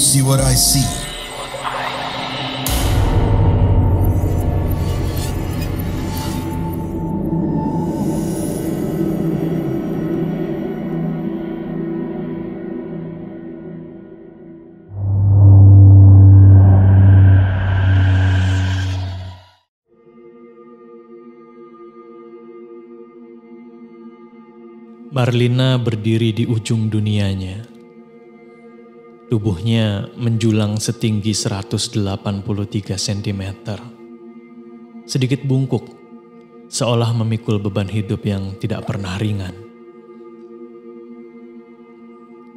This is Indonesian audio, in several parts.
see what I see? Marlina berdiri di ujung dunianya. Tubuhnya menjulang setinggi 183 cm. Sedikit bungkuk, seolah memikul beban hidup yang tidak pernah ringan.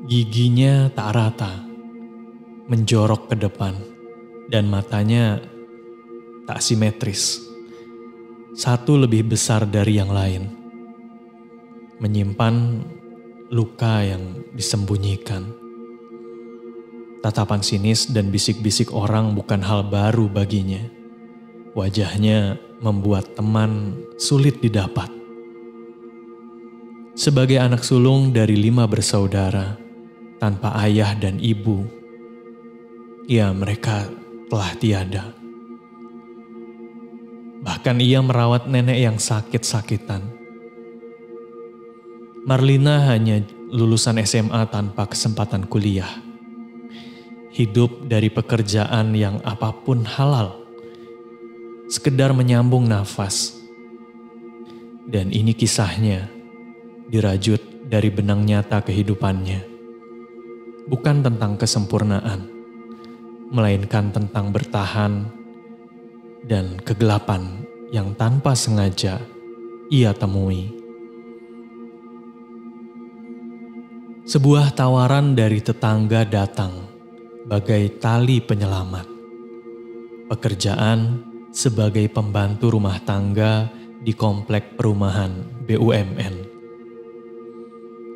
Giginya tak rata, menjorok ke depan, dan matanya tak simetris. Satu lebih besar dari yang lain, menyimpan luka yang disembunyikan. Tatapan sinis dan bisik-bisik orang bukan hal baru baginya. Wajahnya membuat teman sulit didapat. Sebagai anak sulung dari 5 bersaudara, tanpa ayah dan ibu, ya mereka telah tiada. Bahkan ia merawat nenek yang sakit-sakitan. Marlina hanya lulusan SMA tanpa kesempatan kuliah. Hidup dari pekerjaan yang apapun halal. Sekedar menyambung nafas. Dan ini kisahnya, dirajut dari benang nyata kehidupannya. Bukan tentang kesempurnaan, melainkan tentang bertahan dan kegelapan yang tanpa sengaja ia temui. Sebuah tawaran dari tetangga datang, bagai tali penyelamat. Pekerjaan sebagai pembantu rumah tangga di komplek perumahan BUMN.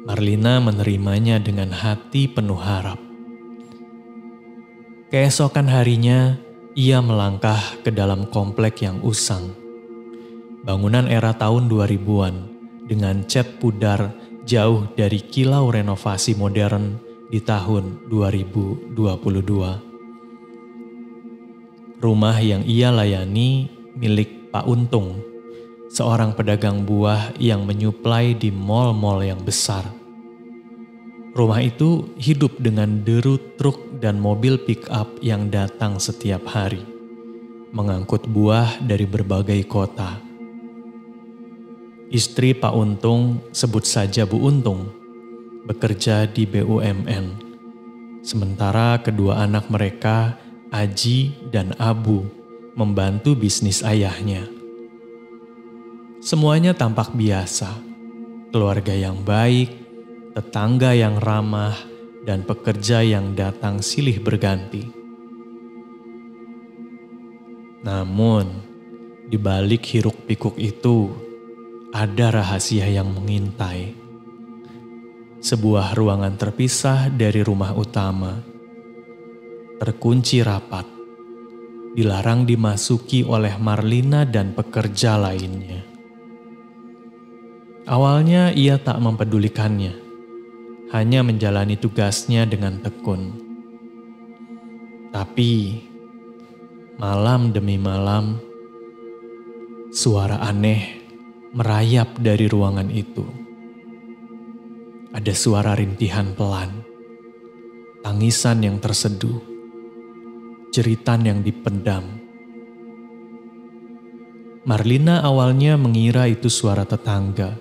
Marlina menerimanya dengan hati penuh harap. Keesokan harinya, ia melangkah ke dalam komplek yang usang. Bangunan era tahun 2000-an dengan cat pudar jauh dari kilau renovasi modern di tahun 2022. Rumah yang ia layani milik Pak Untung, seorang pedagang buah yang menyuplai di mal-mal yang besar. Rumah itu hidup dengan deru truk dan mobil pick-up yang datang setiap hari, mengangkut buah dari berbagai kota. Istri Pak Untung, sebut saja Bu Untung, bekerja di BUMN. Sementara kedua anak mereka, Aji dan Abu, membantu bisnis ayahnya. Semuanya tampak biasa, keluarga yang baik, tetangga yang ramah, dan pekerja yang datang silih berganti. Namun, di balik hiruk-pikuk itu, ada rahasia yang mengintai. Sebuah ruangan terpisah dari rumah utama. Terkunci rapat. Dilarang dimasuki oleh Marlina dan pekerja lainnya. Awalnya ia tak mempedulikannya. Hanya menjalani tugasnya dengan tekun. Tapi, malam demi malam, suara aneh merayap dari ruangan itu. Ada suara rintihan pelan, tangisan yang terseduh, jeritan yang dipendam. Marlina awalnya mengira itu suara tetangga,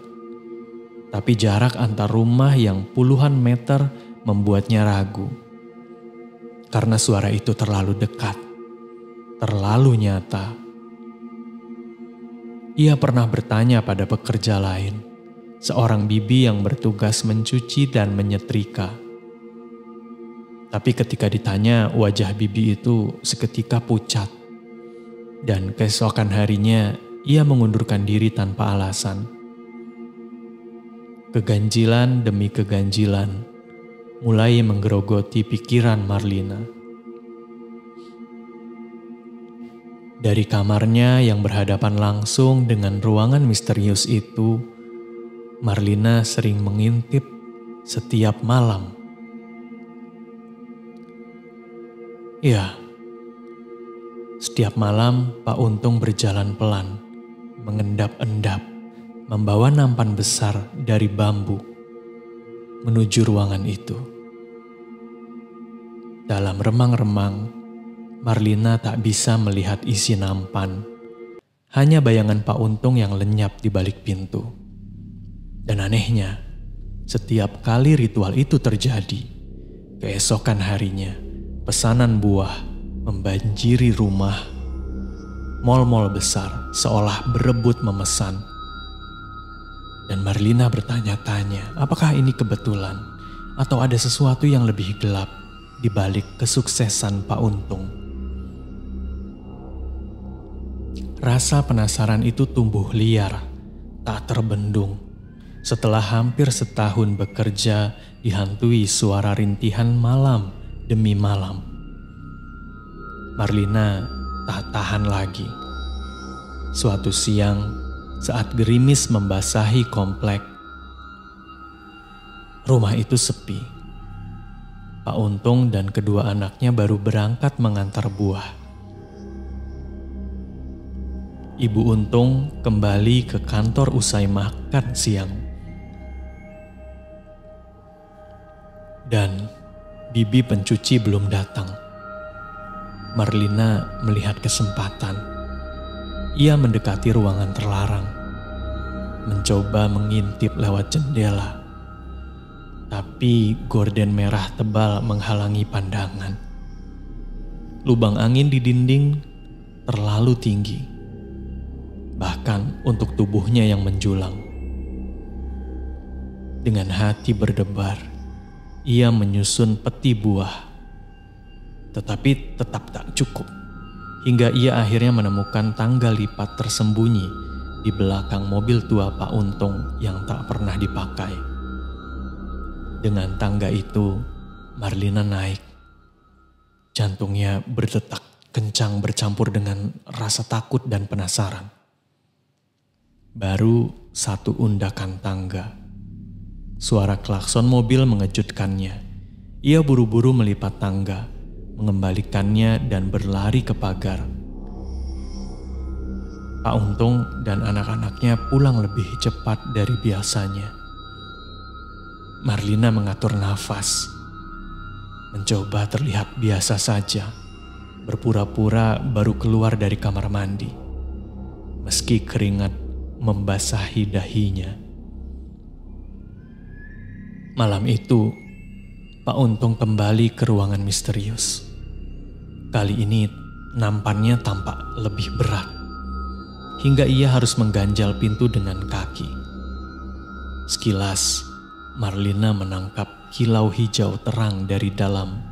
tapi jarak antar rumah yang puluhan meter membuatnya ragu. Karena suara itu terlalu dekat, terlalu nyata. Ia pernah bertanya pada pekerja lain, seorang bibi yang bertugas mencuci dan menyetrika. Tapi ketika ditanya, wajah bibi itu seketika pucat. Dan keesokan harinya, ia mengundurkan diri tanpa alasan. Keganjilan demi keganjilan mulai menggerogoti pikiran Marlina. Dari kamarnya yang berhadapan langsung dengan ruangan misterius itu, Marlina sering mengintip setiap malam. Ya, setiap malam Pak Untung berjalan pelan, mengendap-endap, membawa nampan besar dari bambu menuju ruangan itu. Dalam remang-remang, Marlina tak bisa melihat isi nampan. Hanya bayangan Pak Untung yang lenyap di balik pintu. Dan anehnya, setiap kali ritual itu terjadi, keesokan harinya, pesanan buah membanjiri rumah. Mal-mal besar seolah berebut memesan. Dan Marlina bertanya-tanya, apakah ini kebetulan atau ada sesuatu yang lebih gelap di balik kesuksesan Pak Untung. Rasa penasaran itu tumbuh liar, tak terbendung. Setelah hampir setahun bekerja dihantui suara rintihan malam demi malam. Marlina tak tahan lagi. Suatu siang, saat gerimis membasahi komplek, rumah itu sepi. Pak Untung dan kedua anaknya baru berangkat mengantar buah. Ibu Untung kembali ke kantor usai makan siang. Dan bibi pencuci belum datang. Marlina melihat kesempatan. Ia mendekati ruangan terlarang, mencoba mengintip lewat jendela. Tapi gorden merah tebal menghalangi pandangan. Lubang angin di dinding terlalu tinggi, bahkan untuk tubuhnya yang menjulang. Dengan hati berdebar, ia menyusun peti buah. Tetapi tetap tak cukup, hingga ia akhirnya menemukan tangga lipat tersembunyi di belakang mobil tua Pak Untung yang tak pernah dipakai. Dengan tangga itu, Marlina naik. Jantungnya berdetak kencang bercampur dengan rasa takut dan penasaran. Baru satu undakan tangga. Suara klakson mobil mengejutkannya. Ia buru-buru melipat tangga, mengembalikannya dan berlari ke pagar. Pak Untung dan anak-anaknya pulang lebih cepat dari biasanya. Marlina mengatur nafas, mencoba terlihat biasa saja, berpura-pura baru keluar dari kamar mandi, meski keringat membasahi dahinya. Malam itu, Pak Untung kembali ke ruangan misterius. Kali ini nampannya tampak lebih berat, hingga ia harus mengganjal pintu dengan kaki. Sekilas, Marlina menangkap kilau hijau terang dari dalam,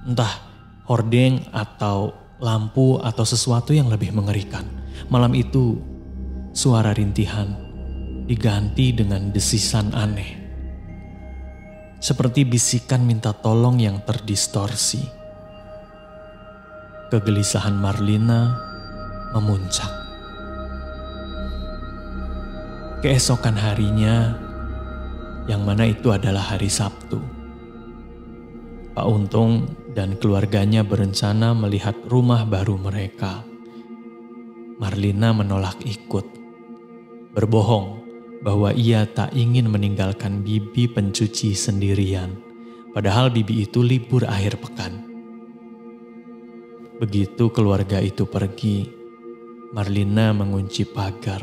entah hordeng atau lampu atau sesuatu yang lebih mengerikan. Malam itu, suara rintihan diganti dengan desisan aneh. Seperti bisikan minta tolong yang terdistorsi. Kegelisahan Marlina memuncak. Keesokan harinya, yang mana itu adalah hari Sabtu, Pak Untung dan keluarganya berencana melihat rumah baru mereka. Marlina menolak ikut, berbohong bahwa ia tak ingin meninggalkan bibi pencuci sendirian, padahal bibi itu libur akhir pekan. Begitu keluarga itu pergi, Marlina mengunci pagar,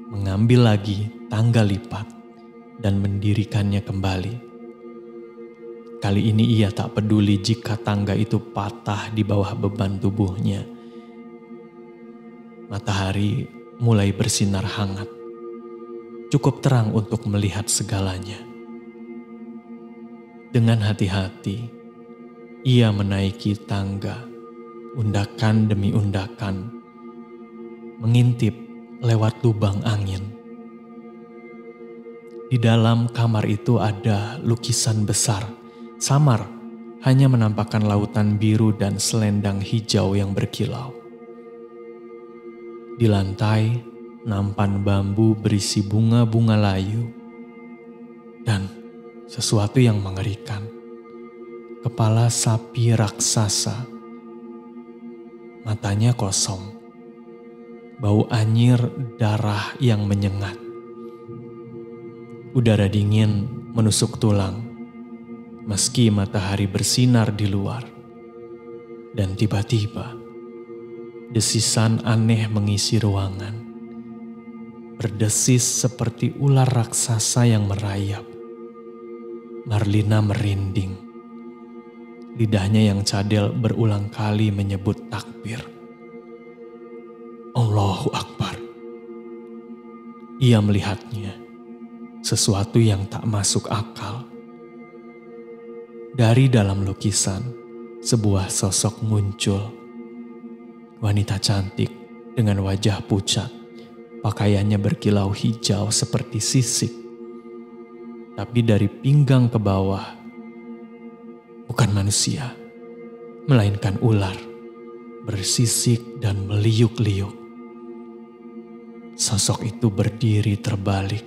mengambil lagi tangga lipat, dan mendirikannya kembali. Kali ini ia tak peduli jika tangga itu patah di bawah beban tubuhnya. Matahari mulai bersinar hangat, cukup terang untuk melihat segalanya. Dengan hati-hati, ia menaiki tangga, undakan demi undakan, mengintip lewat lubang angin. Di dalam kamar itu ada lukisan besar, samar, hanya menampakkan lautan biru dan selendang hijau yang berkilau. Di lantai, nampan bambu berisi bunga-bunga layu. Dan sesuatu yang mengerikan. Kepala sapi raksasa Matanya kosong. Bau anyir darah yang menyengat. Udara dingin menusuk tulang, meski matahari bersinar di luar. Dan tiba-tiba, desisan aneh mengisi ruangan. Berdesis seperti ular raksasa yang merayap. Marlina merinding. Lidahnya yang cadel berulang kali menyebut takbir. Allahu Akbar. Ia melihatnya, sesuatu yang tak masuk akal. Dari dalam lukisan, sebuah sosok muncul. Wanita cantik dengan wajah pucat, pakaiannya berkilau hijau seperti sisik. Tapi dari pinggang ke bawah, bukan manusia, melainkan ular, bersisik dan meliuk-liuk. Sosok itu berdiri terbalik.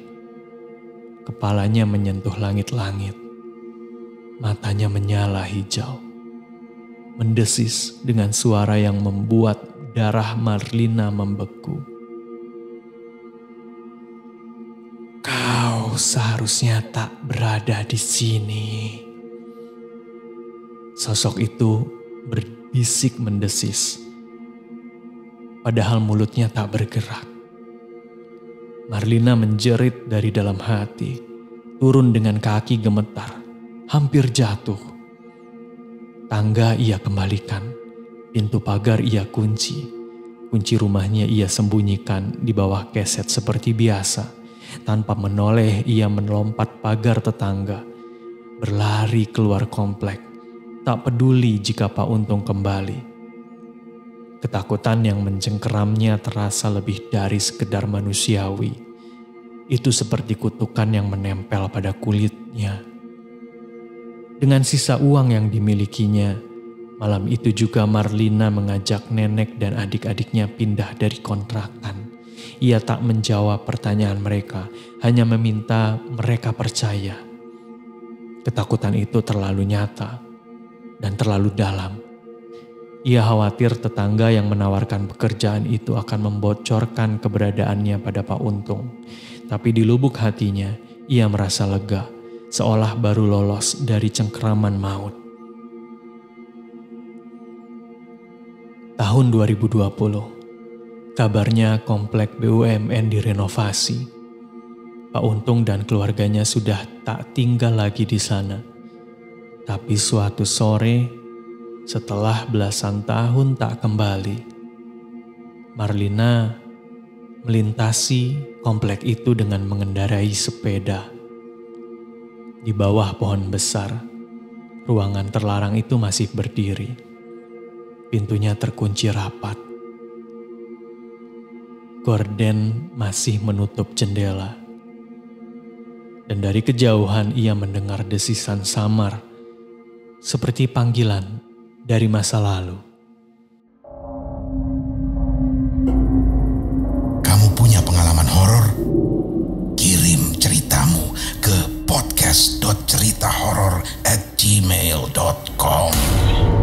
Kepalanya menyentuh langit-langit. Matanya menyala hijau. Mendesis dengan suara yang membuat darah Marlina membeku. Kau seharusnya tak berada di sini. Sosok itu berbisik mendesis. Padahal mulutnya tak bergerak. Marlina menjerit dari dalam hati, turun dengan kaki gemetar, hampir jatuh. Tangga ia kembalikan, pintu pagar ia kunci rumahnya ia sembunyikan di bawah keset seperti biasa. Tanpa menoleh ia melompat pagar tetangga, berlari keluar komplek, tak peduli jika Pak Untung kembali. Ketakutan yang mencengkeramnya terasa lebih dari sekedar manusiawi. Itu seperti kutukan yang menempel pada kulitnya. Dengan sisa uang yang dimilikinya, malam itu juga Marlina mengajak nenek dan adik-adiknya pindah dari kontrakan. Ia tak menjawab pertanyaan mereka, hanya meminta mereka percaya. Ketakutan itu terlalu nyata dan terlalu dalam. Ia khawatir tetangga yang menawarkan pekerjaan itu akan membocorkan keberadaannya pada Pak Untung. Tapi di lubuk hatinya, ia merasa lega, seolah baru lolos dari cengkeraman maut. Tahun 2020, kabarnya komplek BUMN direnovasi. Pak Untung dan keluarganya sudah tak tinggal lagi di sana. Tapi suatu sore, setelah belasan tahun tak kembali, Marlina melintasi komplek itu dengan mengendarai sepeda. Di bawah pohon besar, ruangan terlarang itu masih berdiri. Pintunya terkunci rapat. Gorden masih menutup jendela. Dan dari kejauhan ia mendengar desisan samar, seperti panggilan dari masa lalu. Kamu punya pengalaman horor? Kirim ceritamu ke podcast.ceritahoror@gmail.com.